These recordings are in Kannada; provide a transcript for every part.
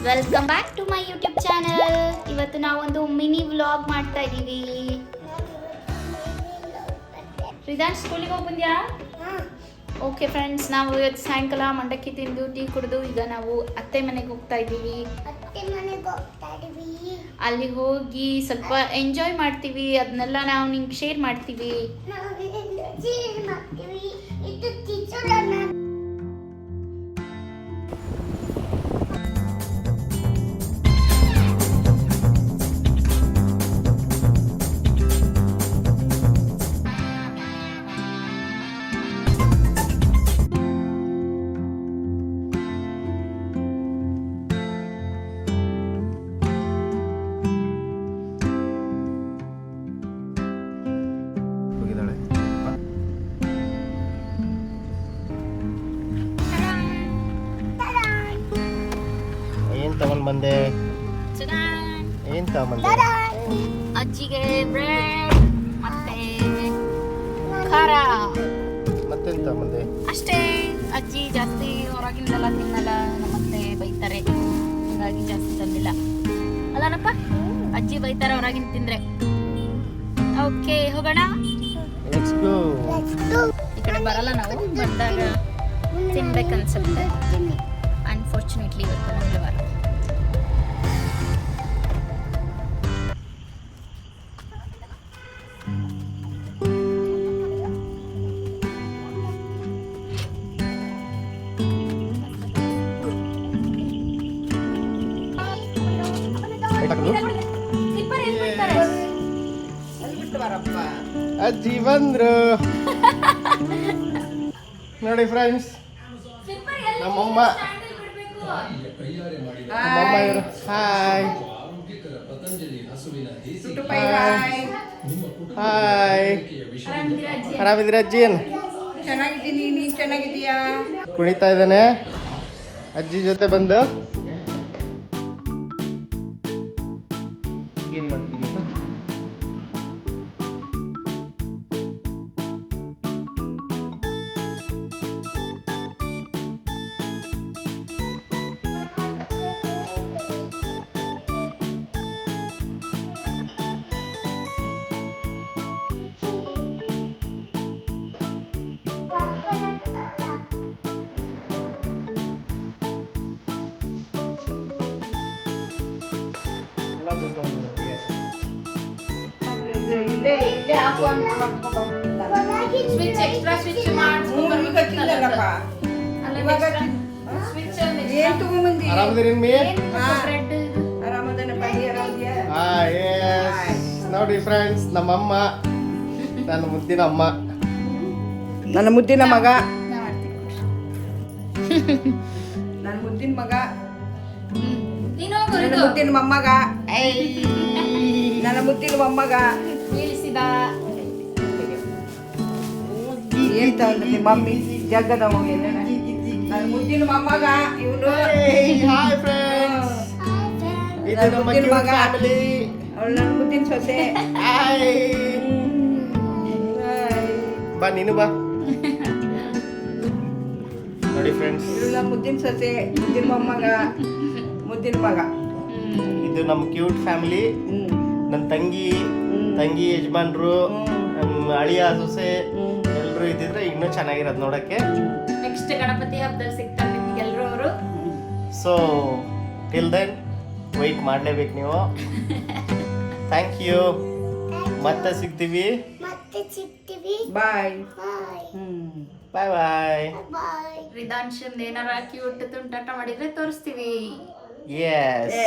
Welcome back to my YouTube channel. ಇವತ್ತು ನಾವೊಂದು ಮಿನಿ ವ್ಲಾಗ್ ಮಾಡ್ತಾ ಇದ್ದೀವಿ. ರಿದಾನ್ ಸ್ಕೂಲಿಗೆ ಹೋಗಿ ಬಂದ್ಯಾ? ಓಕೆ ಫ್ರೆಂಡ್ಸ್, ನಾವು ಇವತ್ತು ಸಾಯಂಕಾಲ ಮಂಡಕ್ಕಿ ತಿಂದು ಟೀ ಕುಡಿದು ಈಗ ನಾವು ಅತ್ತೆ ಮನೆಗೆ ಹೋಗ್ತಾ ಇದ್ದೀವಿ. ಅಲ್ಲಿ ಹೋಗಿ ಸ್ವಲ್ಪ ಎಂಜಾಯ್ ಮಾಡ್ತೀವಿ, ಅದನ್ನೆಲ್ಲ ನಾವು ನಿಮ್ಗೆ ಶೇರ್ ಮಾಡ್ತೀವಿ. ಬಂದೆ ಏನ್ ತಗೊಂಬಂದೆ? ಅಜ್ಜಿಗೆ ಬ್ರೆಡ್ ಮತ್ತೆ ಖಾರ ಮತ್ತೆಂತ ತಗೊಂಬಂದೆ? ಅಷ್ಟೇ. ಅಜ್ಜಿ ಜಾಸ್ತಿ ಹೊರಗಿಂದೆಲ್ಲ ತಿನ್ನಲ್ಲ, ನಮ್ಮತ್ತೆ ಬೈತಾರೆ, ಹಾಗಾಗಿ ಜಾಸ್ತಿ ತಂದಿಲ್ಲ ಅಲ್ಲನಪ್ಪ. ಅಜ್ಜಿ ಬೈತಾರೆ ಹೊರಗಿನ ತಿಂದ್ರೆ. ಓಕೆ, ಹೋಗೋಣ. ಈ ಕಡೆ ಬರಲ್ಲ, ನಾವು ಬಂದಾಗ ತಿನ್ಬೇಕನ್ಸುತ್ತೆ. ಅನ್ಫಾರ್ಚುನೇಟ್ಲಿ ಇವತ್ತು ಮಂಗಳವಾರ. ಅಜ್ಜಿ ಬಂದ್ರು ನೋಡಿ ಫ್ರೆಂಡ್ಸ್, ನಮ್ಮಮ್ಮ ಇವರು. ಹಾಯ್ ಹಾಯ್, ಆರಾಮಿದ್ದೀರ ಅಜ್ಜಿ? ಚೆನ್ನಾಗಿದ್ದೀನಿ, ನೀನ್ ಚೆನ್ನಾಗಿದ್ದೀಯಾ? ಕುಣಿತಾ ಇದ್ದಾನೆ ಅಜ್ಜಿ ಜೊತೆ ಬಂದು. ಏನ್ ಮಾಡ್ತೀನಿ? ಸ್ವಿಚ್ ಎಕ್ಸ್ಟ್ರಾ ಸ್ವಿಚ್ ನೋಡಿ ಫ್ರೆಂಡ್ಸ್, ನಮ್ಮಮ್ಮ, ನನ್ನ ಮುದ್ದಿನ ಅಮ್ಮ, ನನ್ನ ಮುದ್ದಿನ ಮಗ, ನನ್ನ ಮುದ್ದಿನ ಮಗ, ನನ್ನ ಮುದ್ದಿನ ಮೊಮ್ಮಗ, ನನ್ನ ಮುದ್ದಿನ ಮೊಮ್ಮಗ ನಿಲ್ಲಿಸಿದ. ಹೇಳ್ತಾ ಉಂಟು ಮಮ್ಮಿ ಜಗ್ಗದ ನನ್ನ ಮುದ್ದಿನ ಮೊಮ್ಮಗ ಇವನು. ಹಾಯ್ ಫ್ರೆಂಡ್ಸ್, ಇದು ನಮ್ಮ ಮಗ, ಅವಳು ನನ್ನ ಮುದ್ದಿನ ಸೊಸೆ. ಬಾ ನೀನು ಬಾ. ನೋಡಿ ಫ್ರೆಂಡ್ಸ್, ಇವಳು ನಮ್ಮ ಮುದ್ದಿನ ಸೊಸೆ, ಮುದ್ದಿನ ಮೊಮ್ಮಗ, ಮುದ್ದಿನ ಮಗ. ಇದು ನಮ್ಮ ಕ್ಯೂಟ್ ಫ್ಯಾಮಿಲಿ. ನನ್ನ ತಂಗಿ ಯಜಮಾನ್ರು, ನಮ್ಮ ಅಳಿಯ ಸೊಸೆ ಎಲ್ಲರೂ ಇದ್ದಿದ್ರೆ ಇನ್ನೂ ಚೆನ್ನಾಗಿರೋದು ನೋಡಕ್ಕೆ. ನೆಕ್ಸ್ಟ್ ಗಣಪತಿ ಹಬ್ಬದಲ್ಲಿ ಸಿಗ್ತಾರೆ ನಿಮ್ಗೆಲ್ಲರೂ ಅವರು. ಸೊ ಟಿಲ್ ದೆನ್ ವೆಯ್ಟ್ ಮಾಡಲೇಬೇಕು ನೀವು. Thank you. ಮತ್ತೆ ಸಿಗ್ತೀವಿ. ಬಾಯ್ ಬಾಯ್ ಬಾಯ್. ರಿದಾಂಶನ್ ಏನಾರ ಕ್ಯೂಟ್ ತುಂಟಾಟ ಮಾಡಿದ್ರೆ ತೋರಿಸ್ತೀವಿ. ಎಸ್.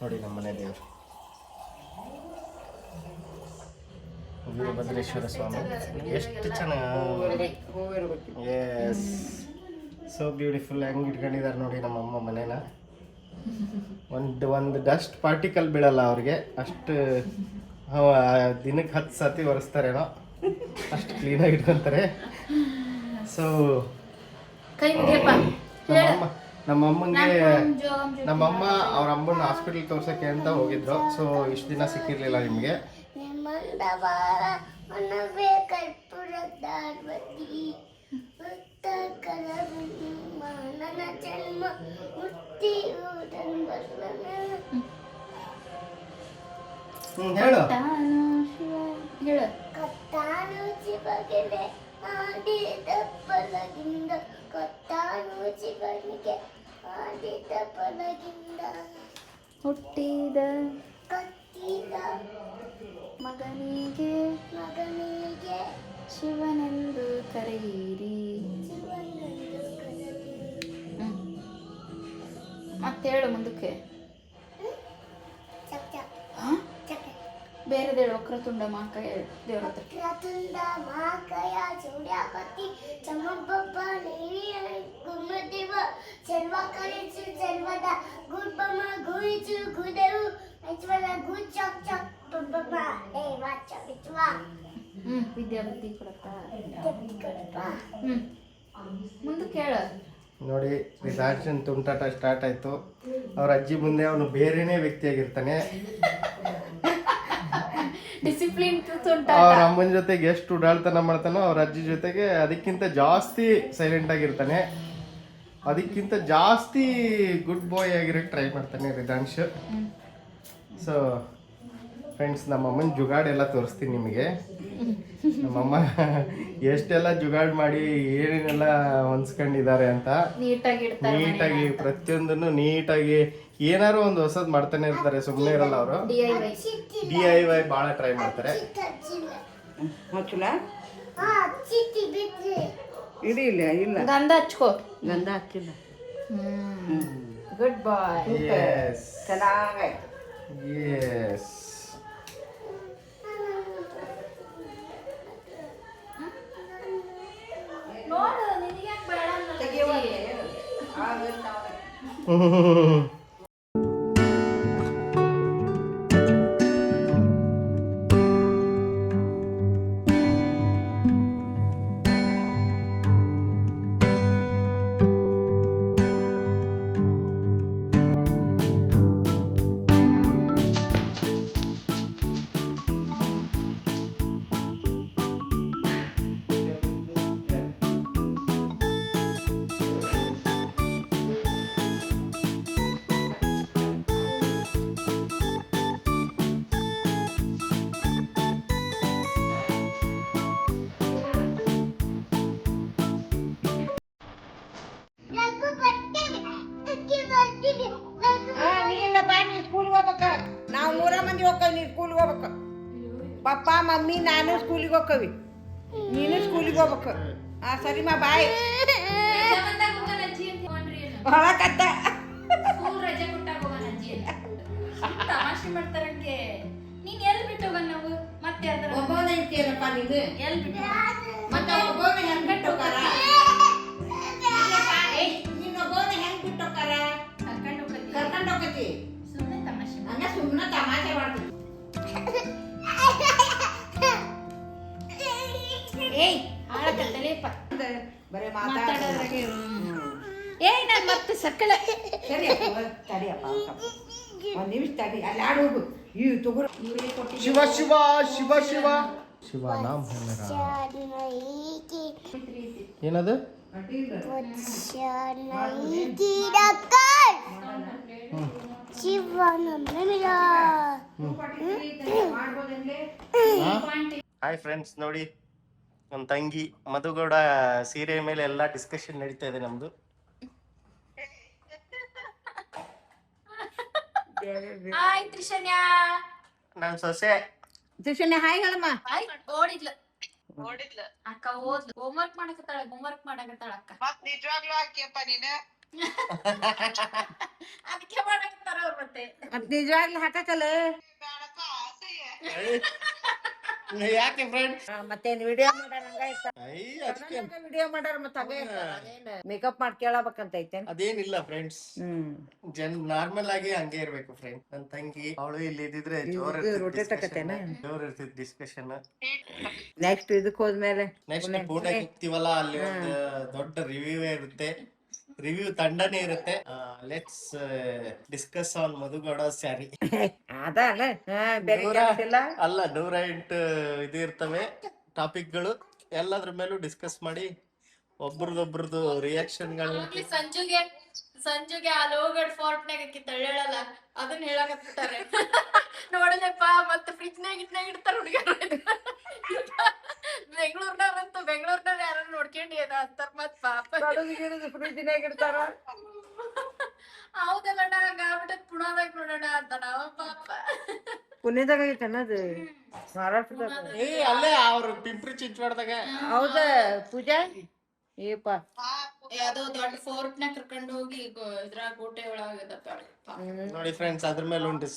ನೋಡಿ ನಮ್ಮ ಮನೆ ದೇವರು ವೀರಭದ್ರೇಶ್ವರ ಸ್ವಾಮಿ, ಎಷ್ಟು ಚೆನ್ನಾಗಿ. Yes, so beautiful. ಹೆಂಗೆ ಇಟ್ಕೊಂಡಿದ್ದಾರೆ ನೋಡಿ ನಮ್ಮಮ್ಮ ಮನೇನ. ಒಂದು ಡಸ್ಟ್ ಪಾರ್ಟಿಕಲ್ ಬೀಳಲ್ಲ ಅವ್ರಿಗೆ, ಅಷ್ಟು ದಿನಕ್ಕೆ 10 ಸತಿ ಒರೆಸ್ತಾರೇನೋ, ಅಷ್ಟು ಕ್ಲೀನಾಗಿ ಇಟ್ಕೊತಾರೆ. ಸೊ ಕೈ ಮುಗಿಯಪ್ಪ. ನಮ್ಮಮ್ಮ ಅವ್ರ ಅಮ್ಮನ ಹಾಸ್ಪಿಟಲ್ ತೋರ್ಸಕ್ಕೆ ಅಂತ ಹೋಗಿದ್ರು. ಸೊ ಇಷ್ಟು ದಿನ ಸಿಕ್ಕಿರ್ಲಿಲ್ಲ ನಿಮಗೆ. ಜನ್ಮ ಹೇಳು. ತಾನು ಶಿವ ಹೇಳು. ಕತ್ತಾನು ಶಿವಗೆ ಆಡಿದ ಪಲಗಿಂದ ಕತ್ತಾನು ಶಿವನಿಗೆ ಆಡಿದ ಪಲಗಿಂದ ಹುಟ್ಟಿದ ಕತ್ತಿದ ಮಗನಿಗೆ ಮಗನಿಗೆ ಶಿವನೆಂದು ಕರೆಯಿರಿ. ಶಿವನೆಂದು ಕರೆದಿರಿ. ಮತ್ತೆ ಹೇಳು ಮುಂದಕ್ಕೆ. ಚಕ್ ಚಕ್ ಹಾ? ಚಕ್ ಬೇರೆದೇಳು ವಕ್ರತುಂಡ ಮಹಾಕಾಯ ದೇವ್ರ ಹತ್ರ. ವಕ್ರತುಂಡ ಮಹಾಕಾಯ ಸೂರ್ಯಕತ್ತಿ ಚಮಬ್ಬಬ್ಬ ನೀರಿಯ ಗುಮ್ಮದೇವ ಸರ್ವ ಕಲಿಸು ಸರ್ವದ ಗುಡ್ಬಮ್ಮ ಗುಯಿಸು ಗುದೆವು ಐಶ್ವರ ಗು ಚಕ್ ಚಕ್ ಬಬ್ಬಮ್ಮ ದೇವ ಚವಿತ್ವ ವಿದ್ಯಾಬುದ್ಧಿ ಕೊಡಪ್ಪ. ಕೊಡಪ್ಪ. ಮುಂದಕ್ಕೆ ಹೇಳು. ನೋಡಿ ರಿದಾಕ್ಷನ್ ತುಂಟಾಟ ಸ್ಟಾರ್ಟ್ ಆಯ್ತು. ಅವ್ರ ಅಜ್ಜಿ ಮುಂದೆ ಅವನು ಬೇರೆನೇ ವ್ಯಕ್ತಿಯಾಗಿರ್ತಾನೆ. ಡಿಸಿಪ್ಲಿನ್ ಅವ್ರ ಅಮ್ಮನ ಜೊತೆಗೆ ಎಷ್ಟು ಉಡಾಳ್ತನ ಮಾಡ್ತಾನೋ ಅವ್ರ ಅಜ್ಜಿ ಜೊತೆಗೆ ಅದಕ್ಕಿಂತ ಜಾಸ್ತಿ ಸೈಲೆಂಟ್ ಆಗಿರ್ತಾನೆ. ಅದಕ್ಕಿಂತ ಜಾಸ್ತಿ ಗುಡ್ ಬಾಯ್ ಆಗಿರೋಕ್ಕೆ ಟ್ರೈ ಮಾಡ್ತಾನೆ ರಿದಾಂಶ್. ಸೊ ಫ್ರೆಂಡ್ಸ್, ನಮ್ಮಮ್ಮನ ಜುಗಾಡ್ ಎಲ್ಲ ತೋರಿಸ್ತೀನಿ ನಿಮಗೆ. ನಮ್ಮಮ್ಮ ಎಷ್ಟೆಲ್ಲ ಜುಗಾಡ್ ಮಾಡಿ ಏನೇನೆಲ್ಲ ಹೊಂದ್ಸ್ಕೊಂಡಿದ್ದಾರೆ ಅಂತ. ನೀಟಾಗಿ ಪ್ರತಿಯೊಂದನ್ನು ನೀಟಾಗಿ ಏನಾರು ಒಂದು ಹೊಸದ್ ಮಾಡ್ತಾನೆ ಇರ್ತಾರೆ. ಸುಮ್ಮನೆ ಇರಲ್ಲ ಅವರು. DIY ಭಾಳ ಟ್ರೈ ಮಾಡ್ತಾರೆ. ಹಚ್ಚಲ ಹಾ ಚಿಟ್ಟಿ ಬಿಟ್ರಿ ಇಡಿ ಇಲ್ಲ ಇಲ್ಲ ಗಂಧ ಹಚ್ಕೋ. ಗಂಧ ಹಚ್ಚಿಲ್ಲ. ಗುಡ್ ಬಾಯ್. Yes. ಚೆನ್ನಾಗಾಯ್ತು. Yes. ನೋಡು ನಿನಗೆ ಯಾಕೆ ಬೇಡ ಲಘು ಬರ್ತೀನಿ ಅಕ್ಕಿ ಬರ್ತೀನಿ ನೀಲ್ಲ ಬಾ, ನೀ ಸ್ಕೂಲ್ಗೆ ಹೋಗ್ಬೇಕ. ನಾವು 3 ಮಂದಿ ಹೋಗ್ತೇವೆ, ನೀ ಸ್ಕೂಲ್ಗೆ ಹೋಗ್ಬೇಕ. ಪಪ್ಪ ಮಮ್ಮಿ ನಾನು ಸ್ಕೂಲಿಗೆ ಹೋಗ್ಕವಿ, ನೀನು ಸ್ಕೂಲಿಗೆ ಹೋಗ್ಬೇಕು. ಸರಿಮಾ ಬಾಯ್. ಹೊಳಕತ್ತ ರಜೆ ಕೊಟ್ಟಾಗ ಹೋಗೋಣ ಅಜ್ಜಿ ಅಂತ ತಮಾಷೆ ಮಾಡ್ತಾರಂಗೆ. ನೀನ್ ಎಲ್ಲಿ ಬಿಟ್ಟು ಹೋಗೋಣ ನಾವು ಮತ್ತೆ ಯಾರ್ದಾರ ಒಬ್ಬನ ಐತಿಯಲ್ಲಪ್ಪ ನೀನು. ಎಲ್ಲಿ ಬಿಟ್ಟು ಮತ್ತೆ ಒಬ್ಬನ ಹೆಂಗ್ ಬಿಟ್ಟು ಹೋಗಾರ? ನೀನು ಒಬ್ಬನ ಹೆಂಗ್ ಬಿಟ್ಟು ಹೋಗಾರ? ಕರ್ಕೊಂಡು ಹೋಗ್ತೀವಿ. ಕರ್ಕೊಂಡು ಹೋಗತಿ. ಸುಮ್ಮನೆ ತಮಾಷೆ ಹಂಗ ಸುಮ್ಮನೆ ತಮಾಷೆ ಮಾಡ್ತೀನಿ. ಏಯ್ ಆಳಕತ್ತಲೇಪ ಬರೀ ಮಾತಾಡೋದ್ರಾಗೆ. ಏಯ್ ನಾನು ಮತ್ತೆ ಸಕ್ಕಳ ಸರಿಯಪ್ಪ ತಡಿಯಪ್ಪ, ಒಂದು ನಿಮಿಷ ತಡಿ. ಅಲ್ಲಿ ಆಡು ಹೋಗು. ಈ ತಗೋರು ಶಿವ ಶಿವ ಶಿವ ಶಿವ ಶಿವ ನಾಮ ಹೇಳರ. ಏನದು? ಹಾಯ್ ಫ್ರೆಂಡ್ಸ್, ನೋಡಿ ನಮ್ಮ ತಂಗಿ ಮಧುಗೌಡ ಸೀರೆ ಮೇಲೆ ಎಲ್ಲ ಡಿಸ್ಕಷನ್ ನಡೀತಾ ಇದೆ ನಮ್ದು. ಹಾಯ್ ತ್ರಿಶನ್ಯ. ನನ್ನ ಸೊಸೆ ತ್ರಿಶನ್ಯ ಹಾಯ್ ಹೇಳಮ್ಮ. ಹಾಯ್ ಓಡಿದ್ಲು ಅಕ್ಕ ಓದ್ಲು. ಹೋಮ್ವರ್ಕ್ ಮಾಡಕತ್ತಾಳ ಅಕ್ಕ. ನಿಜವಾಗ್ಲೂ ಹಾಕಿಯಪ್ಪ ನೀನು. ಅದಕ್ಕೆ ಮಾಡಕತ್ತಾರ ಅವ್ರು ಮತ್ತೆ. ಮತ್ ನಿಜವಾಗ್ಲೂ ಹಾಕಕಲ್ಲ. ಯಾಕೆ ಫ್ರೆಂಡ್? ಮತ್ತೇನ್ ವಿಡಿಯೋ ಮಾಡಾರ ವಿಡಿಯೋ ಮಾಡಾರ ಮತ್ತೆ ಹಾಗೆ ಮೇಕಪ್ ಮಾಡಿ ಕೇಳಬೇಕಂತ ಐತೆ. ಅದೇನಿಲ್ಲ ಫ್ರೆಂಡ್ಸ್, ನಾರ್ಮಲ್ ಆಗಿ ಹಂಗೆ ಇರ್ಬೇಕು ಫ್ರೆಂಡ್. ನನ್ನ ತಂಗಿ ಅವಳು ಇಲ್ಲಿ ಇದ್ದಿದ್ರೆ ಜೋರ್ ಇರ್ತಿತ್ತು ಡಿಸ್ಕಷನ್. ನೆಕ್ಸ್ಟ್ ಇದಕ್ ಹೋದ್ಮೇಲೆ ನೆಕ್ಸ್ಟ್ ಪುಣೆ ಹೋಗ್ತೀವಲ್ಲ, ಅಲ್ಲಿ ಒಂದು ದೊಡ್ಡ ರಿವ್ಯೂ ಇರುತ್ತೆ. ರಿವ್ಯೂ ತಂಡನೇ ಇರುತ್ತೆ. Let's discuss on Madhu Gowda sorry. ಅದ ಅಲ್ಲ ಬೇರೆ ಕೆಲ್ಸ ಇಲ್ಲ. ಅಲ್ಲ 108 ಇದು ಇರ್ತವೆ ಟಾಪಿಕ್ಗಳು. ಎಲ್ಲದ್ರ ಮೇಲೂ ಡಿಸ್ಕಸ್ ಮಾಡಿ ಒಬ್ರದೊಬ್ರದ್ದು ರಿಯಾಕ್ಷನ್ಗಳು. ಸಂಜುಗೆ ಆ ಲೋಗಡ್ ಫೋರ್ಟ್ನಾಗ ತಳ್ಳೇಳಲ್ಲ ಅದನ್ನ ಹೇಳಕತ್ತಾರೆ. ನೋಡಲೆಪ್ಪ ಮತ್ತೆ ಫ್ರಿಜ್ನಾಗ ಇಡ್ತಾರ ಹುಡುಗರು. ಬೆಂಗಳೂರ್ನಾಗ ಯಾರು ನೋಡ್ಕೊಂಡು ಏನ ಅಂತಾರ ಮತ್ ಪಾಪ. ಫ್ರಿಜ್ನಾಗ ಇಡ್ತಾರ. ಹೌದಲ್ಲ ಆಗ್ಬಿಟ್ಟದ್ ಪುಣಾದಾಗ ನೋಡೋಣ ಅಂತ ನಾವ ಪಾಪ. ಪುಣ್ಯದಾಗ ಐತೆ ಅನ್ನೋದು ಮಹಾರಾಷ್ಟ್ರದಾಗ. ಅಲ್ಲೇ ಅವ್ರು ಪಿಂಪ್ರಿ ಚಿಂಚವಾಡದಾಗ. ಹೌದಾ ಪೂಜಾ? ಏಪ ಯಾವ್ದೋ ದೊಡ್ಡ ಫೋರ್ಟ್ ನ ಕರ್ಕೊಂಡು ಹೋಗಿ ಇದ್ರಾಗ ಕೋಟೆ ಒಳಗದಪ್ಪ. ನೋಡಿ ಫ್ರೆಂಡ್ಸ್, ಅದ್ರ ಮೇಲೆ ಒಂದು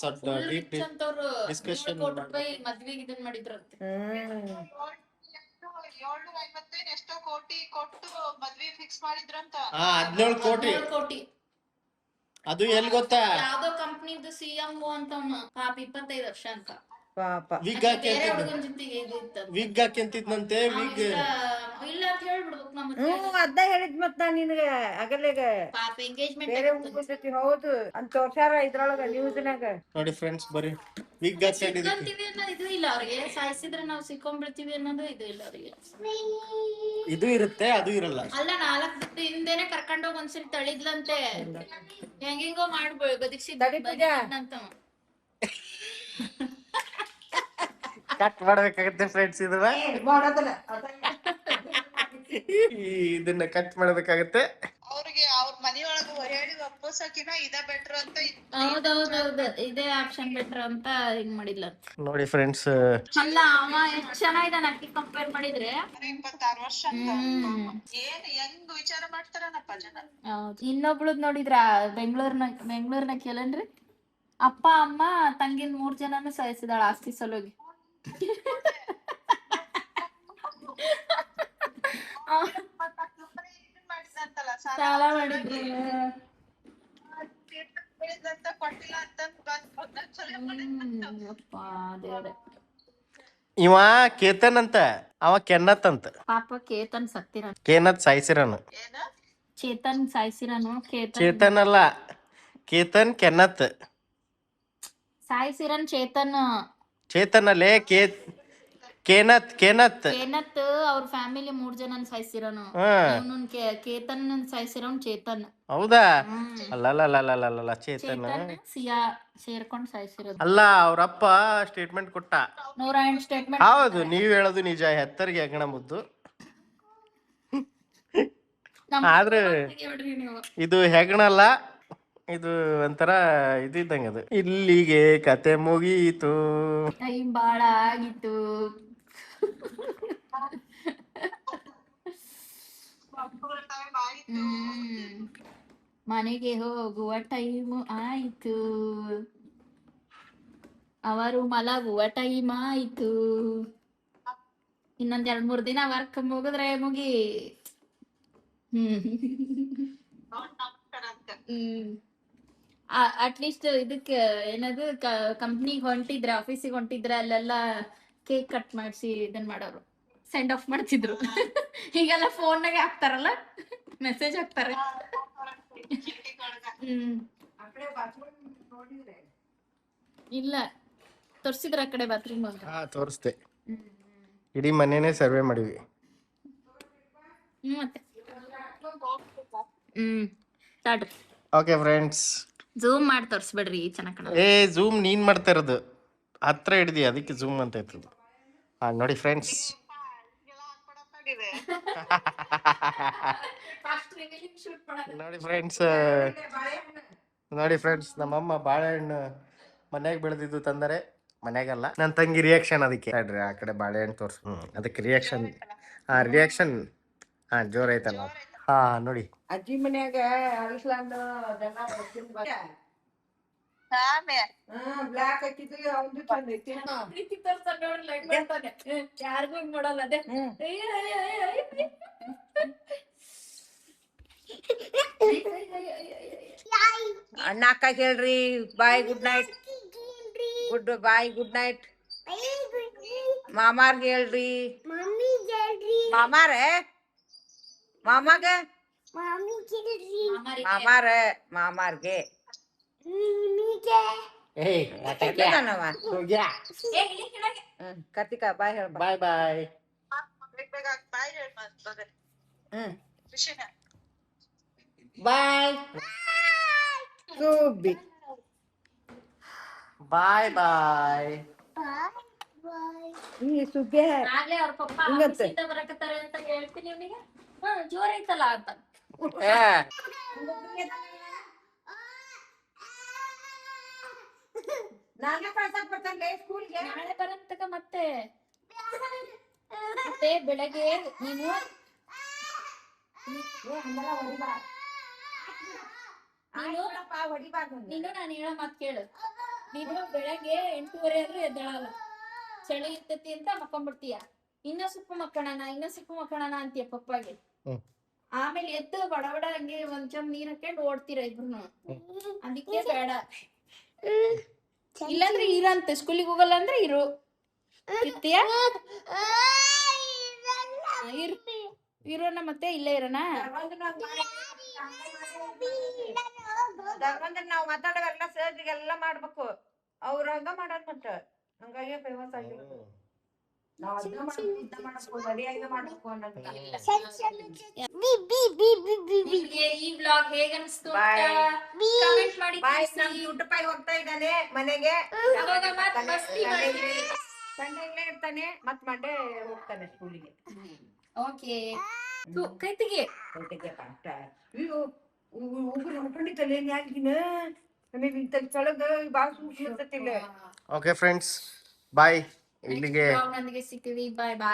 ಡಿಸ್ಕಷನ್ ಮದ್ವೆಗೆ ಇದನ್ ಮಾಡಿದ್ರಂತೆ. 750 ಎಷ್ಟೋ ಕೋಟಿ ಕೊಟ್ಟು ಮದ್ವೆ ಫಿಕ್ಸ್ ಮಾಡಿದ್ರಂತ. 17 ಕೋಟಿ. ಅದು ಎಲ್ಲಿ ಗೊತ್ತಾ? ಯಾವ್ದೋ ಕಂಪ್ನಿದು CM ಅಂತ ಪಾಪ 25 ವರ್ಷ ಅಂತ ಪಾಪ. ವಿಗ್ ಹಾಕ್ಯಂತಿದ್ನಂತೆ. ವಿಗ್ ಇಲ್ಲ ಅಂತ ಹೇಳ್ಬಿಡ್ಬೇಕು ನಮ್ಗೆ. ಅದ್ನ ಹೇಳಿದ್ ಮತ್ ನಾ ನಿನಗ ಅಗಲೇಗ ಪಾಪ ಎಂಗೇಜ್ಮೆಂಟ್ ಬೇರೆ ಉಳ್ಕೊಂತೈತಿ. ಹೌದು ಅಂತ ತೋರ್ಸ್ಯಾರ ಇದ್ರೊಳಗ ನ್ಯೂಸ್ನಾಗ. ನೋಡಿ ಫ್ರೆಂಡ್ಸ್, ಬರೀ ವಿಗ್ ಹಾಕ್ಯಂತಿದ್ವಿ ಅನ್ನೋದು ಇದು ಇಲ್ಲ ಅವ್ರಿಗೆ. ಸಾಯಿಸಿದ್ರೆ ನಾವು ಸಿಕ್ಕೊಂಡ್ಬಿಡ್ತೀವಿ ಅನ್ನೋದು ಇದು ಇಲ್ಲ ಅವ್ರಿಗೆ. ಇದು ಇರುತ್ತೆ, ಅದು ಇರಲ್ಲ. ಅಲ್ಲ 4 ದಿನ ಹಿಂದೆನೆ ಕರ್ಕೊಂಡೋಗಿ ಒಂದ್ಸರಿ ತಳಿದ್ಲಂತೆ. ಹೆಂಗಿಂಗೋ ಮಾಡ್ಬೋದು ಬದುಕಿಸಿದಂತ. ಕಟ್ ಮಾಡ್ಬೇಕಾಗತ್ತೆ ಫ್ರೆಂಡ್ಸ್. ಇದನ್ನ ಕಟ್ ಮಾಡ್ಬೇಕಾಗತ್ತೆ. ಅವ್ರಿಗೆ ಅವ್ರ ಮನಿಯೊಳಗ ಹೇಳಿ ಒಪ್ಪೋಸಕಿನ ಇದ ಬೆಟರ್ ಅಂತ. ಹೌದೌದೌದು, ಇದೇ ಆಪ್ಷನ್ ಬೆಟರ್ ಅಂತ ಹಿಂಗ್ ಮಾಡಿಲ್ಲ. ನೋಡಿ ಫ್ರೆಂಡ್ಸ್, ಅಲ್ಲ ಅವ ಎಷ್ಟ್ ಚೆನ್ನಾಗಿದ್ದಾನ ಅಕ್ಕಿ ಕಂಪೇರ್ ಮಾಡಿದ್ರೆ. 26 ವರ್ಷ ಅಂತ. ಏನ್ ಹೆಂಗ್ ವಿಚಾರ ಮಾಡ್ತಾರನಪ್ಪ ಜನ. ಇನ್ನೊಬ್ಳದ್ ನೋಡಿದ್ರ ಬೆಂಗಳೂರ್ನ ಕೇಳನ್ರಿ. ಅಪ್ಪ ಅಮ್ಮ ತಂಗಿನ 3 ಜನನು ಸಾಯಿಸಿದಾಳ ಆಸ್ತಿ ಸಲುವಾಗಿ. ಸಾಲ ಮಾಡಿದ್ರು. ಕೊಟ್ಟಿಲ್ಲ ಅಂತ ಇವ ಕೇತನ್ ಅಂತ, ಅವ ಕೆನ್ನತ್ ಅಂತ. ಪಾಪ ಕೇತನ್ ಸತ್ತಿರನು. ಕೇನತ್ ಸಾಯಿಸಿರನು. ಚೇತನ್ ಸಾಯಿಸಿರನು. ಚೇತನ್ ಅಲ್ಲ, ಕೇತನ್ ಕೆನ್ನತ್ ಸಾಯಿಸಿರನ್. ಚೇತನ್ ಅಲ್ಲೇ ಕೇನತ್ ಅವ್ರ ಫ್ಯಾಮಿಲಿ 3 ಜನನ್ ಸಾಯಿಸಿರನು. ಕೇತನ್ ಸಾಯಿಸಿರನ್ ಚೇತನ್. ಹೌದಾ? ಅಲ್ಲ ಚೇತನ್ ಸಿಯಾ ಸೇರ್ಕೊಂಡ್ ಸಾಯಿಸಿರೋದು. ಅಲ್ಲ, ಅವ್ರಪ್ಪ ಸ್ಟೇಟ್ಮೆಂಟ್ ಕೊಟ್ಟ. 108 ಸ್ಟೇಟ್ಮೆಂಟ್. ಹೌದು, ನೀವ್ ಹೇಳೋದು ನಿಜ. ಹೆತ್ತರಿಗೆ ಹೆಗ್ಗಣ ಮುದ್ದು. ಆದ್ರೆ ಇದು ಹೆಗ್ಗಣಲ್ಲ, ಇದು ಒಂಥರ ಇದ್ದಂಗ. ಅದು ಇಲ್ಲಿಗೆ ಕತೆ ಮುಗೀತು. ಟೈಮ್ ಬಾಳ ಆಗಿತ್ತು. ಮನೆಗೆ ಹೋಗುವ ಟೈಮ್ ಆಯ್ತು, ಅವರು ಮಲಗುವ ಟೈಮ್ ಆಯ್ತು. ಇನ್ನೊಂದ್ 2-3 ದಿನ ವರ್ಕ್ ಮುಗಿದ್ರೆ ಮುಗಿ. ಅಟ್ಲೀಸ್ಟ್ ಇದಕ್ಕೆ ಏನದು ಕಂಪ್ನಿಗೆ ಹೊಂಟಿದ್ರೆ, ಆಫೀಸಿಗೆ ಹೊಂಟಿದ್ರೆ ಅಲ್ಲೆಲ್ಲ ಕೇಕ್ ಕಟ್ ಮಾಡಿಸಿ ಇದನ್ ಮಾಡೋರು, ಸೆಂಡ್ ಆಫ್ ಮಾಡ್ತಿದ್ರು. ಈಗೆಲ್ಲ ಫೋನ್ನಾಗೆ ಹಾಕ್ತಾರಲ್ಲ, ಮೆಸೇಜ್ ಹಾಕ್ತಾರೆ. ಇಲ್ಲ ತೋರ್ಸಿದ್ರ ಆ ಕಡೆ ಬಾತ್ರೂಮ್. ತೋರಿಸ್ದೆ. ಇಡೀ ಮನೇನೆ ಸರ್ವೆ ಮಾಡಿವಿ. ಮತ್ತೆ ಸ್ಟಾರ್ಟ್. ಓಕೆ ಫ್ರೆಂಡ್ಸ್, ಝೂಮ್ ಮಾಡಿ ತೋರಿಸ್ಬೇಡ್ರಿ, ಚೆನ್ನಾಗಿ ಕಾಣಲ್ಲ. ಝೂಮ್ ನೀನ್ ಮಾಡ್ತಾ ಇರೋದು, ಹತ್ರ ಹಿಡ್ದಿ, ಅದಕ್ಕೆ ಝೂಮ್ ಅಂತ ಇರ್ತದೆ. ನೋಡಿ ಫ್ರೆಂಡ್ಸ್, ನೋಡಿ ಫ್ರೆಂಡ್ಸ್, ನಮ್ಮಮ್ಮ ಬಾಳೆಹಣ್ಣು ಮನ್ಯಾಗ ಬೆಳೆದಿದ್ದು ತಂದರೆ. ಮನ್ಯಾಗಲ್ಲ, ನನ್ನ ತಂಗಿ ರಿಯಾಕ್ಷನ್. ಅದಕ್ಕೆ ನೋಡ್ರಿ, ಆ ಕಡೆ ಬಾಳೆಹಣ್ಣು ತೋರ್ಸು. ಅದಕ್ಕೆ ರಿಯಾಕ್ಷನ್ ಜೋರ್ ಐತಲ್ಲ. ನೋಡಿ, ಅಜ್ಜಿ ಮನ್ಯಾಗ ಅಲ್ಸ್ಲಾಂಡ್ ಬ್ಲಾಕ್ ಹಾಕಿದ್ವಿ. ಅವ್ನು ಚಂದೈತಿ. ಯಾರಿಗೂ ಹಿಂಗ್ ಮಾಡಲ್ಲ. ಅದೇ ಅಣ್ಣಕ್ಕ ಹೇಳ್ರಿ bye good night. Good night. ಮಾಮಾರ್ಗೆ ಹೇಳ್ರಿ. ಮಾಮಾಗೆ ಕರ್ತಿಕಾ ಬಾಯ್ ಹೇಳ. ಬಾಯ್ ಬಾಯ್. ದರ್ಶನ ಬಾಯ್ ಸುಬ್ಬಿ ಬಾಯ್ ಬಾಯ್. ಈ ಸುಬ್ಬಿ ಆಗ್ಲೇ ಅವ್ರ ಪಪ್ಪ ಹಿಂಗಂತೆ. ಆಫೀಸಿಂದ ಬರಕತ್ತಾರೆ ಅಂತ ಹೇಳ್ತೀನಿ ಅವನಿಗೆ. ಜೋರ್ ಐತಲ್ಲ ಅಂತ. ನಾನೇ ಕಳ್ಸಕ್ ಬರ್ತಾನೆ ಸ್ಕೂಲ್ಗೆ. ನಾಳೆ ಬರಂತಕ ಮತ್ತೆ ಮತ್ತೆ ಬೆಳಗ್ಗೆ ನೀನು ನೀನು ನಾನು ಹೇಳೋ ಮಾತು ಕೇಳು. ನೀನು ಬೆಳಗ್ಗೆ 8:30 ಆದ್ರೂ ಎದ್ದೇಳಲ್ಲ, ಚಳಿ ಇರ್ತೈತಿ ಅಂತ ಮಕ್ಕೊಂಡ್ಬಿಡ್ತೀಯ. ಇನ್ನ ಸ್ವಲ್ಪ ಮಕ್ಕಳಣ ಅಂತೀಯ ಪಪ್ಪಾಗೆ. ಹ್ಮ್. ಆಮೇಲೆ ಎದ್ದು ಬಡ ಬಡ ಹಂಗೆ ಒಂದ್ ಚಮ್ ನೀರ್ ಹಾಕೊಂಡು ಓಡ್ತೀರ ಇಬ್ರು. ಅದಕ್ಕೆ ಬೇಡ. ಇಲ್ಲಾಂದ್ರೆ ಇರಂತೆ, ಸ್ಕೂಲಿಗೆ ಹೋಗಲ್ಲ ಅಂದ್ರೆ ಇರು. ಇರ್ತೀಯ? ಇರೋಣ ಮತ್ತೆ ಇಲ್ಲೇ ಇರೋಣ. ಧರ್ಮಂದ್ರ ನಾವ್ ಮಾತಾಡೋವೆಲ್ಲ ಸರ್ರಿಗೆಲ್ಲ ಮಾಡ್ಬೇಕು. ಅವ್ರ ಹಂಗ ಮಾಡೋದ್ ಮತ್ತ ಹಂಗಾಗಿ ಫೇಮಸ್ ಆಗಿರೋದು. ನಾವ್ ಅದ್ನ ಮಾಡ್ಬೇಕು, ಇದ್ನ ಮಾಡ್ಬೇಕು, ರೆಡಿಯಾಗಿ ಮಾಡ್ಬೇಕು ಅನ್ನೋದು. ನಿಮ್ಗೆ ಈ ವ್ಲಾಗ್ ಹೇಗನ್ಸ್ತು Bye. ಕಮೆಂಟ್ ಮಾಡಿ ಬಾಯ್. ತಿಳಿಸಿ. ನಮ್ ಯೂಟ್ಯೂಬ್ ಹೋಗ್ತಾ ಇದ್ದಾನೆ ಮನೆಗೆ. ಅವಾಗ ಮತ್ತ್ ಮಸ್ತಿ ಮಾಡ್ತೀವಿ. ಸಂಡೆ ಇಲ್ಲೇ ಇರ್ತಾನೆ, ಮತ್ ಮಂಡೇ ಹೋಗ್ತಾನೆ ಸ್ಕೂಲಿಗೆ. ಓಕೆ ಕೈ ತೆಗಿ. ಉಗುರು ಹೊಂಟೊಂಡಿತ್ತಲ್ಲ ಏನ್ ಯಾಕಿನ ನಮಗೆ ಇಂಥ ಚಳಗ ಬಾಳ ಸುಮ್ಕಿರ್ತತಿಲ್ಲ. ಓಕೆ ಫ್ರೆಂಡ್ಸ್, ಬಾಯ್. ಇಲ್ಲಿಗೆ ವ್ಲಾಗ್ ನೊಂದಿಗೆ ಸಿಗ್ತೀವಿ. ಬಾಯ್ ಬಾಯ್.